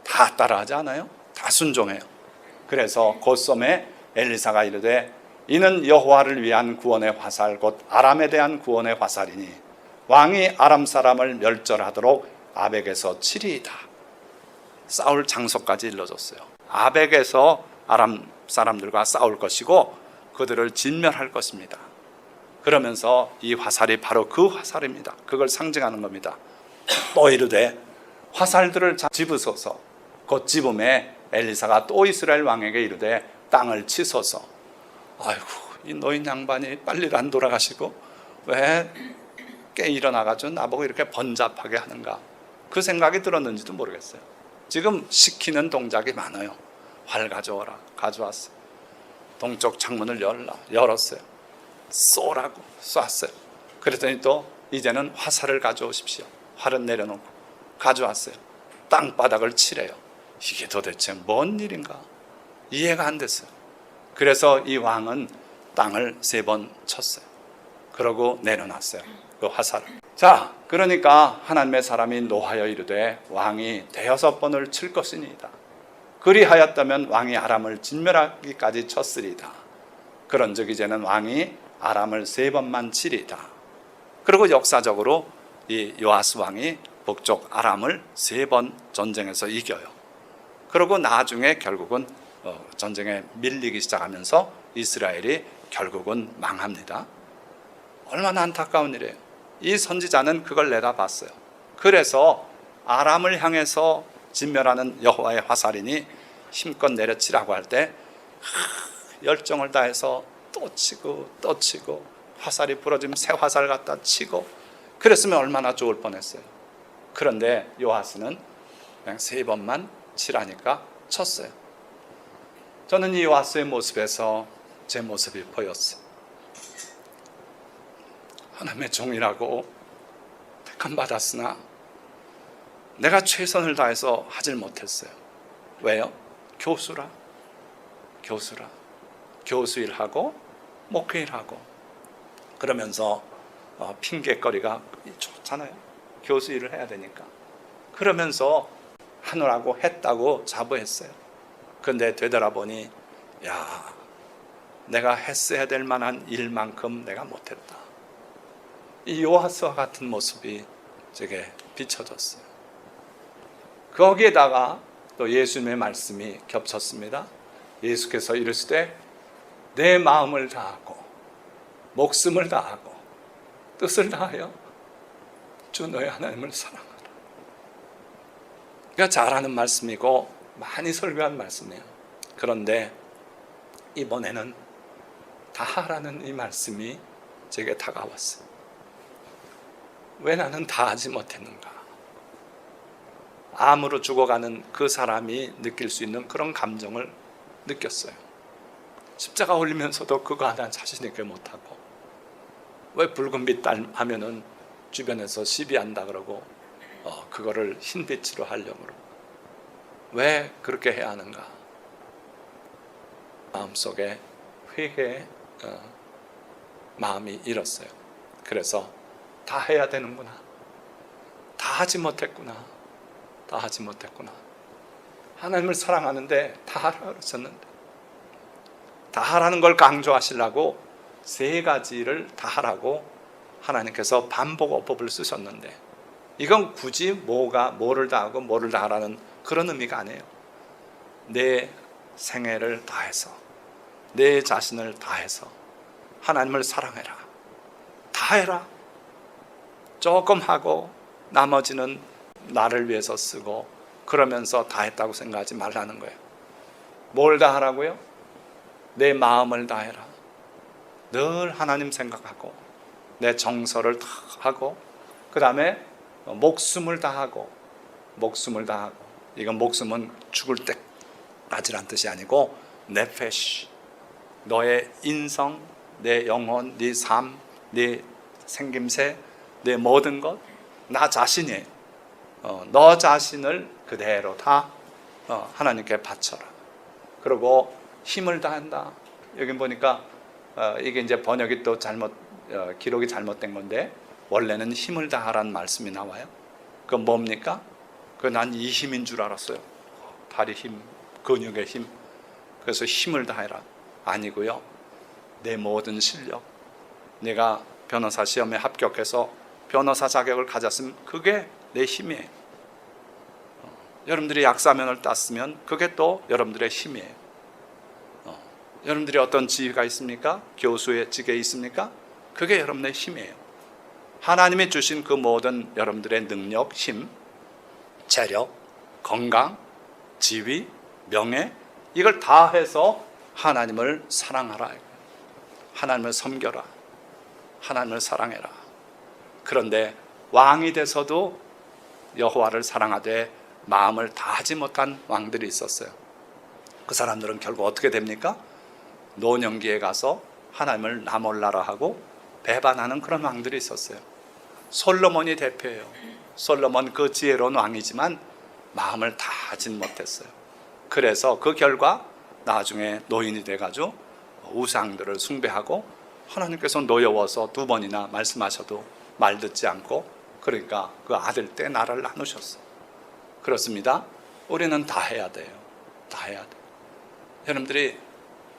다 따라하지 않아요? 다 순종해요. 그래서 곧 쏘매 엘리사가 이르되 이는 여호와를 위한 구원의 화살 곧 아람에 대한 구원의 화살이니 왕이 아람 사람을 멸절하도록 아벡에서 치리이다. 싸울 장소까지 일러줬어요. 아벡에서 아람 사람들과 싸울 것이고 그들을 진멸할 것입니다. 그러면서 이 화살이 바로 그 화살입니다. 그걸 상징하는 겁니다. 또 이르되 화살들을 집으소서. 곧 집음에 엘리사가 또 이스라엘 왕에게 이르되 땅을 치소서. 아이고, 이 노인 양반이 빨리 안 돌아가시고 왜 깨 일어나가지고 나보고 이렇게 번잡하게 하는가. 그 생각이 들었는지도 모르겠어요. 지금 시키는 동작이 많아요. 활 가져오라. 가져왔어요. 동쪽 창문을 열었어요. 쏘라고 쐈어요. 그랬더니 또 이제는 화살을 가져오십시오. 활은 내려놓고 가져왔어요. 땅바닥을 치래요. 이게 도대체 뭔 일인가 이해가 안 됐어요. 그래서 이 왕은 땅을 3번 쳤어요. 그러고 내려놨어요. 그 화살을. 자, 그러니까 하나님의 사람이 노하여 이르되 왕이 6번을 칠 것이니이다. 그리하였다면 왕이 아람을 진멸하기까지 쳤으리다. 그런즉 이제는 왕이 아람을 3번만 치리다. 그리고 역사적으로 이 요아스 왕이 북쪽 아람을 3번 전쟁에서 이겨요. 그리고 나중에 결국은 전쟁에 밀리기 시작하면서 이스라엘이 결국은 망합니다. 얼마나 안타까운 일이에요. 이 선지자는 그걸 내다봤어요. 그래서 아람을 향해서 진멸하는 여호와의 화살이니 힘껏 내려치라고 할 때 열정을 다해서 또 치고 또 치고 화살이 부러지면 새 화살 갖다 치고 그랬으면 얼마나 좋을 뻔했어요. 그런데 요아스는 그냥 3번만 치라니까 쳤어요. 저는 이 요아스의 모습에서 제 모습이 보였어요. 하나님의 종이라고 택함 받았으나 내가 최선을 다해서 하질 못했어요. 왜요? 교수라. 교수 일하고 목회 일하고 그러면서 핑계거리가 좋잖아요. 교수 일을 해야 되니까. 그러면서 하느라고 했다고 자부했어요. 그런데 되돌아보니 야, 내가 했어야 될 만한 일만큼 내가 못했다. 이 요아스와 같은 모습이 제게 비춰졌어요. 거기에다가 또 예수님의 말씀이 겹쳤습니다. 예수께서 이르시되 내 마음을 다하고 목숨을 다하고 뜻을 다하여 주 너의 하나님을 사랑하라. 그러니까 잘하는 말씀이고 많이 설교한 말씀이에요. 그런데 이번에는 다하라는 이 말씀이 제게 다가왔어요. 왜 나는 다하지 못했는가? 암으로 죽어가는 그 사람이 느낄 수 있는 그런 감정을 느꼈어요. 십자가 올리면서도 그거 하나 자신 있게 못하고 왜 붉은 빛 하면은 주변에서 시비한다 그러고 그거를 흰빛으로 하려고 그러고 왜 그렇게 해야 하는가? 마음속에 회개의 마음이 일었어요. 그래서 다 해야 되는구나. 다 하지 못했구나. 다 하지 못했구나. 하나님을 사랑하는데 다 하라 그러셨는데 다 하라는 걸 강조하시려고 3가지를 다 하라고 하나님께서 반복어법을 쓰셨는데 이건 굳이 뭐를 다 하고 뭐를 다 하라는 그런 의미가 아니에요. 내 생애를 다해서 내 자신을 다해서 하나님을 사랑해라. 다 해라. 조금 하고 나머지는 나를 위해서 쓰고 그러면서 다 했다고 생각하지 말라는 거예요. 뭘 다 하라고요? 내 마음을 다해라. 늘 하나님 생각하고 내 정서를 다 하고 그 다음에 목숨을 다하고 이건 목숨은 죽을 때까지란 뜻이 아니고 네페시, 너의 인성, 내 영혼, 네 삶, 네 생김새, 내 모든 것, 나 자신이 너 자신을 그대로 다 하나님께 바쳐라. 그리고 힘을 다한다. 여기 보니까 이게 이제 번역이 또 기록이 잘못된 건데 원래는 힘을 다하라는 말씀이 나와요. 그건 뭡니까? 난 이 힘인 줄 알았어요. 다리 힘, 근육의 힘. 그래서 힘을 다해라. 아니고요. 내 모든 실력. 내가 변호사 시험에 합격해서 변호사 자격을 가졌으면 그게 내 힘이에요. 여러분들이 약사면을 땄으면 그게 또 여러분들의 힘이에요. 여러분들이 어떤 지위가 있습니까? 교수의 직에 있습니까? 그게 여러분의 힘이에요. 하나님이 주신 그 모든 여러분들의 능력, 힘, 체력, 건강, 지위, 명예, 이걸 다 해서 하나님을 사랑하라. 하나님을 섬겨라. 하나님을 사랑해라. 그런데 왕이 돼서도 여호와를 사랑하되 마음을 다하지 못한 왕들이 있었어요. 그 사람들은 결국 어떻게 됩니까? 노년기에 가서 하나님을 나 몰라라 하고 배반하는 그런 왕들이 있었어요. 솔로몬이 대표예요. 솔로몬 그 지혜로운 왕이지만 마음을 다하진 못했어요. 그래서 그 결과 나중에 노인이 돼가지고 우상들을 숭배하고 하나님께서 노여워서 2번이나 말씀하셔도 말 듣지 않고 그러니까 그 아들 때 나라를 나누셨어요. 그렇습니다. 우리는 다 해야 돼요. 다 해야 돼요. 여러분들이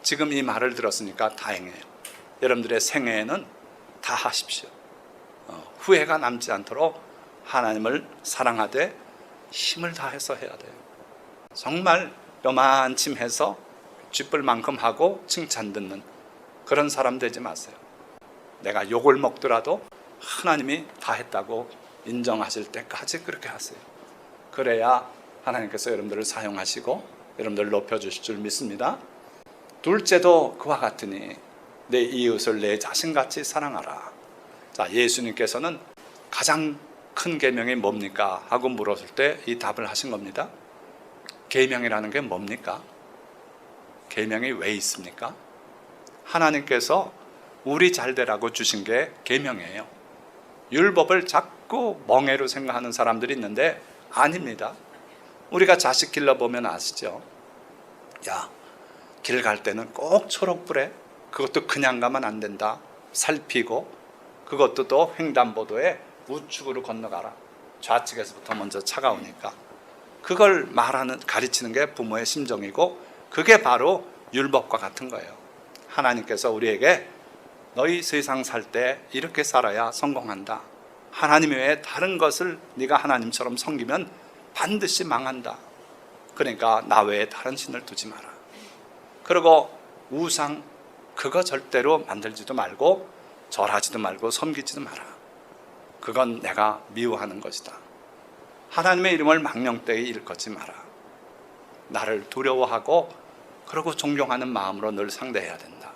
지금 이 말을 들었으니까 다행이에요. 여러분들의 생애에는 다 하십시오. 후회가 남지 않도록 하나님을 사랑하되 힘을 다해서 해야 돼요. 정말 요만침해서 쥐뿔 만큼 하고 칭찬 듣는 그런 사람 되지 마세요. 내가 욕을 먹더라도 하나님이 다 했다고 인정하실 때까지 그렇게 하세요. 그래야 하나님께서 여러분들을 사용하시고 여러분들을 높여주실 줄 믿습니다. 둘째도 그와 같으니 내 이웃을 내 자신같이 사랑하라. 자, 예수님께서는 가장 큰 계명이 뭡니까? 하고 물었을 때 이 답을 하신 겁니다. 계명이라는 게 뭡니까? 계명이 왜 있습니까? 하나님께서 우리 잘되라고 주신 게 계명이에요. 율법을 자꾸 멍해로 생각하는 사람들이 있는데 아닙니다. 우리가 자식 길러보면 아시죠? 야, 길 갈 때는 꼭 초록불에, 그것도 그냥 가면 안 된다. 살피고, 그것도 또 횡단보도에 우측으로 건너가라. 좌측에서부터 먼저 차가 오니까. 그걸 가르치는 게 부모의 심정이고 그게 바로 율법과 같은 거예요. 하나님께서 우리에게 너희 세상 살 때 이렇게 살아야 성공한다. 하나님 외에 다른 것을 네가 하나님처럼 섬기면 반드시 망한다. 그러니까 나 외에 다른 신을 두지 마라. 그리고 우상 그거 절대로 만들지도 말고 절하지도 말고 섬기지도 마라. 그건 내가 미워하는 것이다. 하나님의 이름을 망령되이 일컫지 마라. 나를 두려워하고 그리고 존경하는 마음으로 늘 상대해야 된다.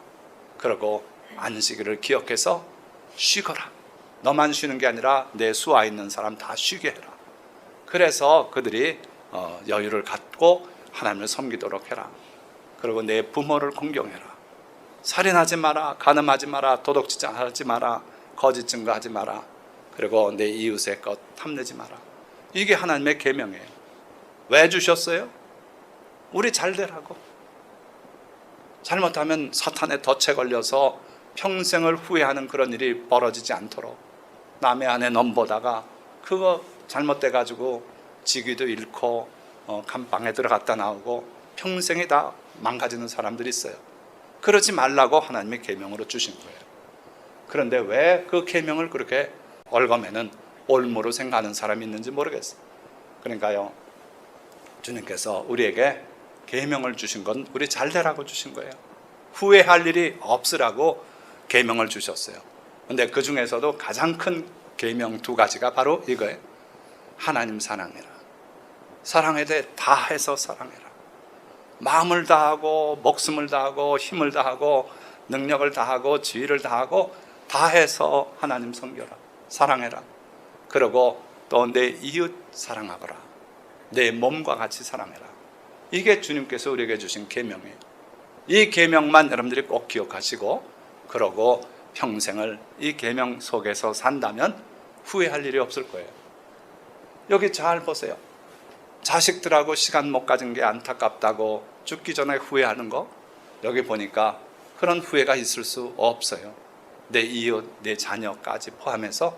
그리고 안식일을 기억해서 쉬거라. 너만 쉬는 게 아니라 내 수와 있는 사람 다 쉬게 해라. 그래서 그들이 여유를 갖고 하나님을 섬기도록 해라. 그리고 내 부모를 공경해라. 살인하지 마라. 간음하지 마라. 도둑질하지 마라. 거짓 증거하지 마라. 그리고 내 이웃의 것 탐내지 마라. 이게 하나님의 계명이에요. 왜 주셨어요? 우리 잘 되라고. 잘못하면 사탄의 덫에 걸려서 평생을 후회하는 그런 일이 벌어지지 않도록 남의 안에 넘보다가 그거 잘못돼가지고 직위도 잃고 감방에 들어갔다 나오고 평생이 다 망가지는 사람들이 있어요. 그러지 말라고 하나님의 계명으로 주신 거예요. 그런데 왜 그 계명을 그렇게 얽어매는 올무로 생각하는 사람이 있는지 모르겠어요. 그러니까요, 주님께서 우리에게 계명을 주신 건 우리 잘 되라고 주신 거예요. 후회할 일이 없으라고 계명을 주셨어요. 근데 그 중에서도 가장 큰 계명 2가지가 바로 이거예요. 하나님 사랑해라. 사랑해야 돼. 다 해서 사랑해라. 마음을 다하고 목숨을 다하고 힘을 다하고 능력을 다하고 지위를 다하고 다 해서 하나님 섬겨라. 사랑해라. 그리고 또 내 이웃 사랑하거라. 내 몸과 같이 사랑해라. 이게 주님께서 우리에게 주신 계명이에요. 이 계명만 여러분들이 꼭 기억하시고 그러고 평생을 이 계명 속에서 산다면 후회할 일이 없을 거예요. 여기 잘 보세요. 자식들하고 시간 못 가진 게 안타깝다고 죽기 전에 후회하는 거, 여기 보니까 그런 후회가 있을 수 없어요. 내 이웃, 내 자녀까지 포함해서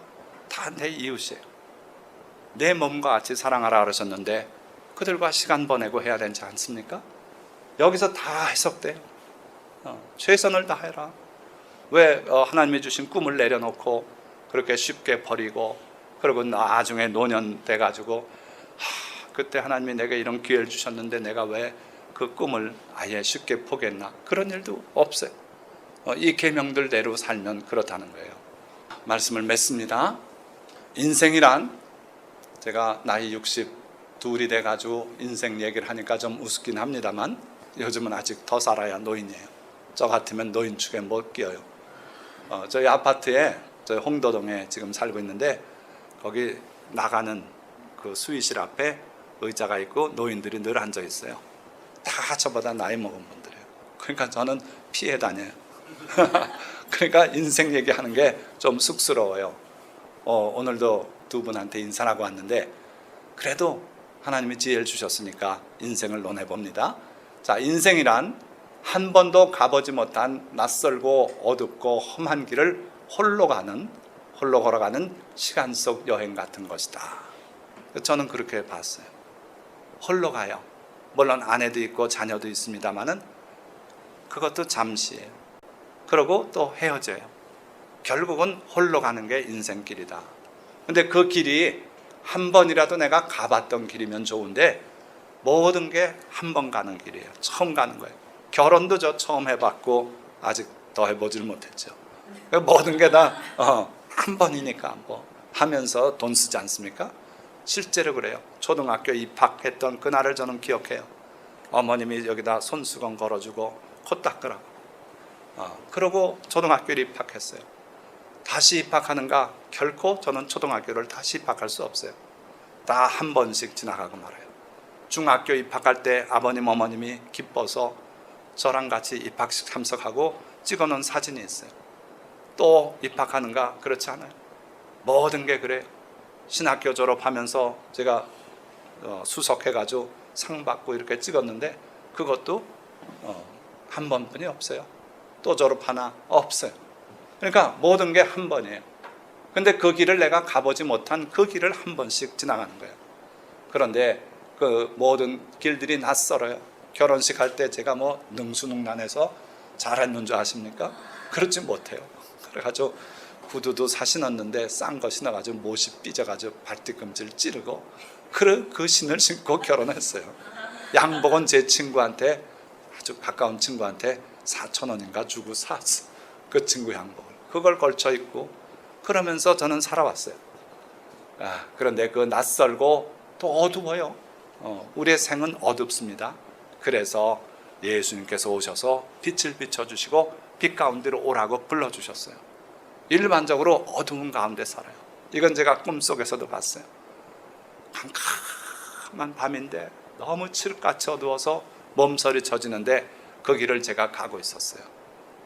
다 내 이웃이에요. 내 몸과 같이 사랑하라 그러셨는데 그들과 시간 보내고 해야 되지 않습니까? 여기서 다 해석돼요. 최선을 다해라. 왜 하나님이 주신 꿈을 내려놓고 그렇게 쉽게 버리고 그리고 나중에 노년 돼가지고 그때 하나님이 내게 이런 기회를 주셨는데 내가 왜 그 꿈을 아예 쉽게 포기했나? 그런 일도 없어요. 이 계명들대로 살면 그렇다는 거예요. 말씀을 맺습니다. 인생이란, 제가 나이 62이 돼가지고 인생 얘기를 하니까 좀 우습긴 합니다만 요즘은 아직 더 살아야 노인이에요. 저 같으면 노인축에 못 끼어요. 저희 아파트에, 저희 홍도동에 지금 살고 있는데 거기 나가는 그 수의실 앞에 의자가 있고 노인들이 늘 앉아 있어요. 다 저보다 나이 먹은 분들이에요. 그러니까 저는 피해 다녀요. 그러니까 인생 얘기하는 게 좀 쑥스러워요. 오늘도 두 분한테 인사를 하고 왔는데 그래도 하나님이 지혜를 주셨으니까 인생을 논해봅니다. 자, 인생이란 한 번도 가보지 못한 낯설고 어둡고 험한 길을 홀로 걸어가는 시간 속 여행 같은 것이다. 저는 그렇게 봤어요. 홀로 가요. 물론 아내도 있고 자녀도 있습니다만은 그것도 잠시예요. 그러고 또 헤어져요. 결국은 홀로 가는 게 인생길이다. 근데 그 길이 한 번이라도 내가 가봤던 길이면 좋은데 모든 게 한 번 가는 길이에요. 처음 가는 거예요. 결혼도 저 처음 해봤고 아직 더 해보질 못했죠. 모든 게 다 한 번이니까 뭐 하면서 돈 쓰지 않습니까? 실제로 그래요. 초등학교 입학했던 그날을 저는 기억해요. 어머님이 여기다 손수건 걸어주고 코 닦으라고. 그러고 초등학교를 입학했어요. 다시 입학하는가? 결코 저는 초등학교를 다시 입학할 수 없어요. 다 한 번씩 지나가고 말아요. 중학교 입학할 때 아버님 어머님이 기뻐서 저랑 같이 입학식 참석하고 찍어놓은 사진이 있어요. 또 입학하는가? 그렇지 않아요. 모든 게 그래요. 신학교 졸업하면서 제가 수석해가지고 상 받고 이렇게 찍었는데 그것도 한 번뿐이 없어요. 또 졸업하나? 없어요. 그러니까 모든 게 한 번이에요. 근데 그 길을 내가 가보지 못한 그 길을 한 번씩 지나가는 거예요. 그런데 그 모든 길들이 낯설어요. 결혼식 할 때 제가 뭐 능수능란해서 잘했는 줄 아십니까? 그렇지 못해요. 그래가지고 구두도 사 신었는데 싼 거 신어가지고 못이 삐져가지고 발뒤꿈치를 찌르고 그 신을 신고 결혼했어요. 양복은 제 친구한테, 아주 가까운 친구한테 4,000원인가 주고 샀어. 그 친구 양복을. 그걸 걸쳐 입고 그러면서 저는 살아왔어요. 그런데 그 낯설고 또 어두워요. 우리의 생은 어둡습니다. 그래서 예수님께서 오셔서 빛을 비춰주시고 빛 가운데로 오라고 불러주셨어요. 일반적으로 어두운 가운데 살아요. 이건 제가 꿈속에서도 봤어요. 캄캄한 밤인데 너무 칠흑같이 어두워서 몸서리 젖이는데 그 길을 제가 가고 있었어요.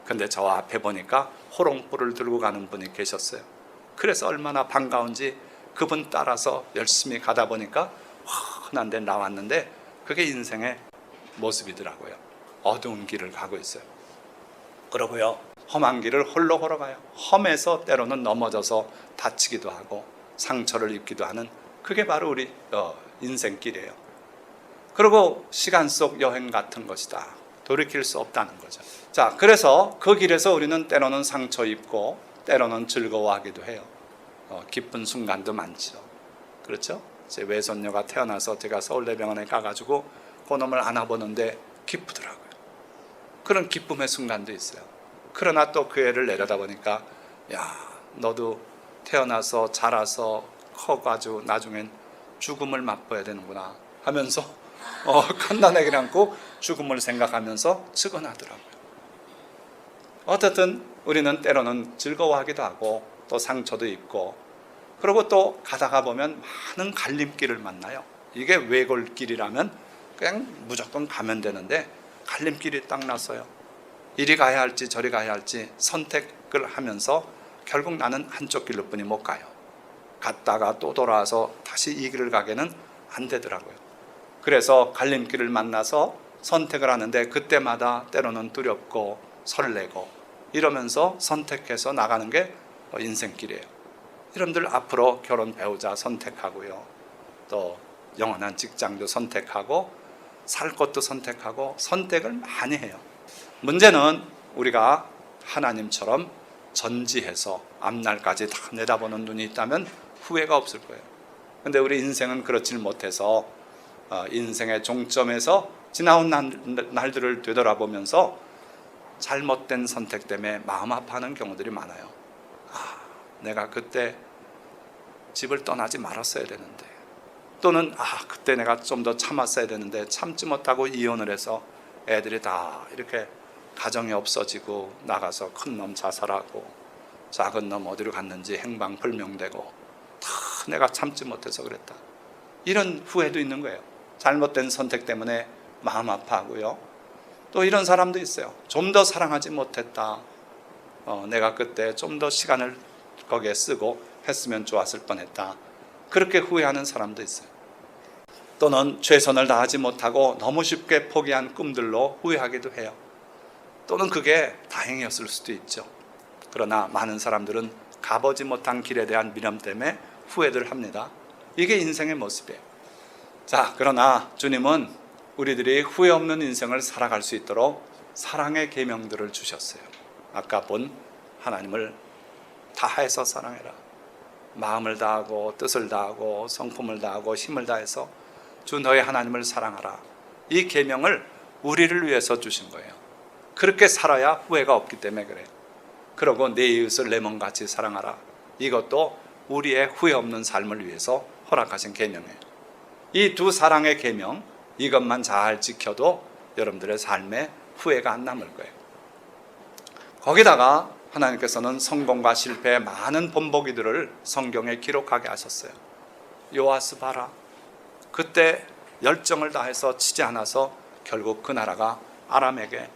근데 저 앞에 보니까 호롱불을 들고 가는 분이 계셨어요. 그래서 얼마나 반가운지 그분 따라서 열심히 가다 보니까 환한 데 나왔는데 그게 인생의 모습이더라고요. 어두운 길을 가고 있어요. 그러고요, 험한 길을 홀로 걸어가요. 험해서 때로는 넘어져서 다치기도 하고 상처를 입기도 하는, 그게 바로 우리 인생길이에요. 그리고 시간 속 여행 같은 것이다. 돌이킬 수 없다는 거죠. 자, 그래서 그 길에서 우리는 때로는 상처 입고 때로는 즐거워하기도 해요. 기쁜 순간도 많죠. 그렇죠? 제 외손녀가 태어나서 제가 서울대병원에 가가지고 그놈을 안아보는데 기쁘더라고요. 그런 기쁨의 순간도 있어요. 그러나 또 그 애를 내려다보니까, 야, 너도 태어나서 자라서 커가지고 나중엔 죽음을 맛보아야 되는구나. 하면서 갓난아기를 안고 죽음을 생각하면서 측은하더라고요. 어쨌든 우리는 때로는 즐거워하기도 하고 또 상처도 있고, 그리고 또 가다가 보면 많은 갈림길을 만나요. 이게 외골길이라면 그냥 무조건 가면 되는데 갈림길이 딱 나서요. 이리 가야 할지 저리 가야 할지 선택을 하면서 결국 나는 한쪽 길로 뿐이 못 가요. 갔다가 또 돌아와서 다시 이 길을 가게는 안 되더라고요. 그래서 갈림길을 만나서 선택을 하는데 그때마다 때로는 두렵고 설레고 이러면서 선택해서 나가는 게 인생길이에요. 여러분들 앞으로 결혼 배우자 선택하고요, 또 영원한 직장도 선택하고 살 것도 선택하고 선택을 많이 해요. 문제는 우리가 하나님처럼 전지해서 앞날까지 다 내다보는 눈이 있다면 후회가 없을 거예요. 근데 우리 인생은 그렇지 못해서 인생의 종점에서 지나온 날들을 되돌아보면서 잘못된 선택 때문에 마음 아파하는 경우들이 많아요. 내가 그때 집을 떠나지 말았어야 되는데, 또는 그때 내가 좀 더 참았어야 되는데 참지 못하고 이혼을 해서 애들이 다 이렇게 가정이 없어지고 나가서 큰 놈 자살하고 작은 놈 어디로 갔는지 행방불명되고 다 내가 참지 못해서 그랬다. 이런 후회도 있는 거예요. 잘못된 선택 때문에 마음 아파하고요. 또 이런 사람도 있어요. 좀 더 사랑하지 못했다. 내가 그때 좀 더 시간을 거기에 쓰고 했으면 좋았을 뻔했다. 그렇게 후회하는 사람도 있어요. 또는 최선을 다하지 못하고 너무 쉽게 포기한 꿈들로 후회하기도 해요. 또는 그게 다행이었을 수도 있죠. 그러나 많은 사람들은 가보지 못한 길에 대한 미련 때문에 후회를 합니다. 이게 인생의 모습이에요. 자, 그러나 주님은 우리들이 후회 없는 인생을 살아갈 수 있도록 사랑의 계명들을 주셨어요. 아까 본 하나님을 다해서 사랑해라. 마음을 다하고 뜻을 다하고 성품을 다하고 힘을 다해서 주 너의 하나님을 사랑하라. 이 계명을 우리를 위해서 주신 거예요. 그렇게 살아야 후회가 없기 때문에 그래요. 그리고 내 이웃을 내 몸같이 사랑하라. 이것도 우리의 후회 없는 삶을 위해서 허락하신 계명이에요. 이 두 사랑의 계명, 이것만 잘 지켜도 여러분들의 삶에 후회가 안 남을 거예요. 거기다가 하나님께서는 성공과 실패의 많은 본보기들을 성경에 기록하게 하셨어요. 요아스 봐라. 그때 열정을 다해서 치지 않아서 결국 그 나라가 아람에게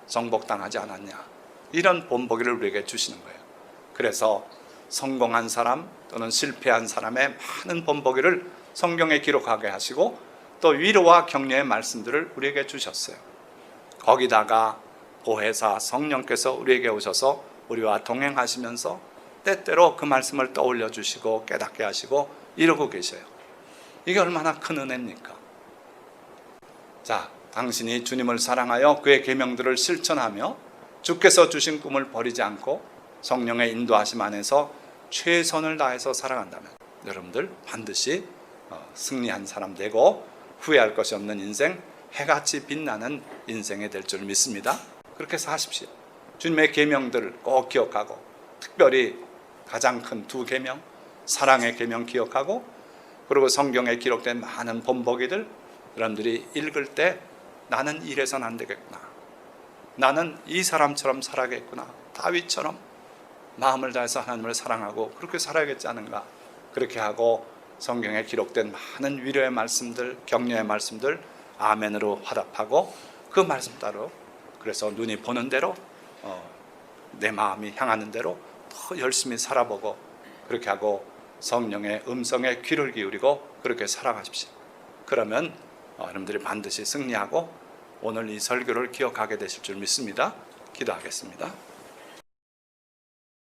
정복당하지 않았냐. 이런 본보기를 우리에게 주시는 거예요. 그래서 성공한 사람 또는 실패한 사람의 많은 본보기를 성경에 기록하게 하시고 또 위로와 격려의 말씀들을 우리에게 주셨어요. 거기다가 보혜사 성령께서 우리에게 오셔서 우리와 동행하시면서 때때로 그 말씀을 떠올려 주시고 깨닫게 하시고 이러고 계셔요. 이게 얼마나 큰 은혜입니까? 자, 당신이 주님을 사랑하여 그의 계명들을 실천하며 주께서 주신 꿈을 버리지 않고 성령의 인도하심 안에서 최선을 다해서 살아간다면 여러분들 반드시 승리한 사람 되고 후회할 것이 없는 인생, 해같이 빛나는 인생이 될 줄 믿습니다. 그렇게 사십시오. 주님의 계명들을 꼭 기억하고, 특별히 가장 큰 두 계명, 사랑의 계명 기억하고, 그리고 성경에 기록된 많은 본보기들 여러분들이 읽을 때 나는 이래서는 안 되겠구나, 나는 이 사람처럼 살아야겠구나, 다윗처럼 마음을 다해서 하나님을 사랑하고 그렇게 살아야겠지 않은가, 그렇게 하고 성경에 기록된 많은 위로의 말씀들, 격려의 말씀들 아멘으로 화답하고 그 말씀 따로, 그래서 눈이 보는 대로 내 마음이 향하는 대로 더 열심히 살아보고 그렇게 하고 성령의 음성에 귀를 기울이고 그렇게 살아가십시오. 그러면 여러분들이 반드시 승리하고 오늘 이 설교를 기억하게 되실 줄 믿습니다. 기도하겠습니다.